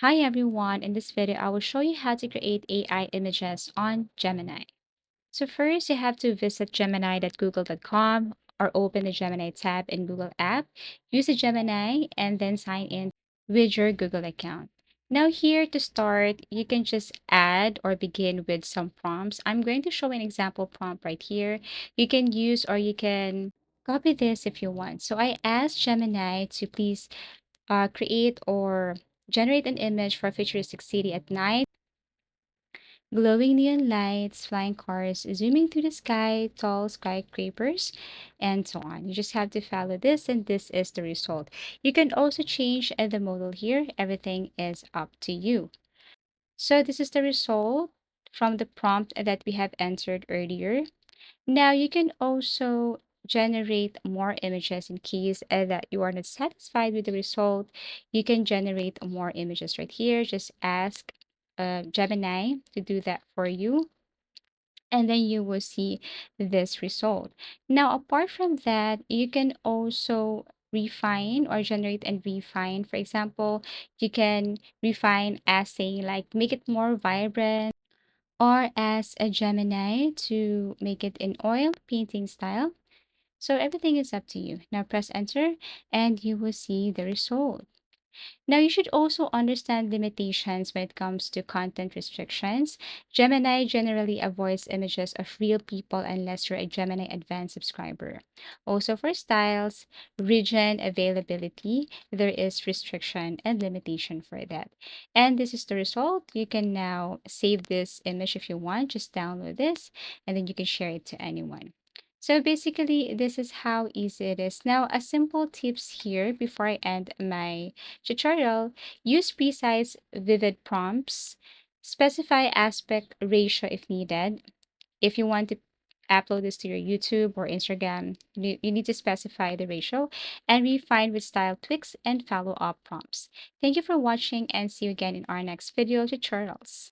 Hi everyone, in this video I will show you how to create AI images on Gemini. So first you have to visit gemini.google.com or open the Gemini tab in Google app, use the Gemini and then sign in with your Google account. Now here to start, you can just add or begin with some prompts. I'm going to show an example prompt right here. You can use or you can copy this if you want. So I asked Gemini to please create or generate an image for a futuristic city at night, glowing neon lights, flying cars, zooming through the sky, tall skyscrapers, and so on. You just have to follow this, and this is the result. You can also change the model here. Everything is up to you. So this is the result from the prompt that we have entered earlier. Now you can also generate more images in case that you are not satisfied with the result. You can generate more images right here. Just ask Gemini to do that for you, and then you will see this result. Now, apart from that, you can also refine or generate and refine. For example, you can refine as saying like make it more vibrant or as a Gemini to make it in oil painting style. So everything is up to you. Now press enter and you will see the result. Now, you should also understand limitations when it comes to content restrictions. Gemini generally avoids images of real people unless you're a Gemini Advanced subscriber. Also, for styles, region, availability, there is restriction and limitation for that. And this is the result. You can now save this image if you want. Just download this and then you can share it to anyone. So basically, this is how easy it is. Now, a simple tips here before I end my tutorial, use precise, vivid prompts, specify aspect ratio if needed. If you want to upload this to your YouTube or Instagram, you need to specify the ratio and refine with style tweaks and follow up prompts. Thank you for watching and see you again in our next video tutorials.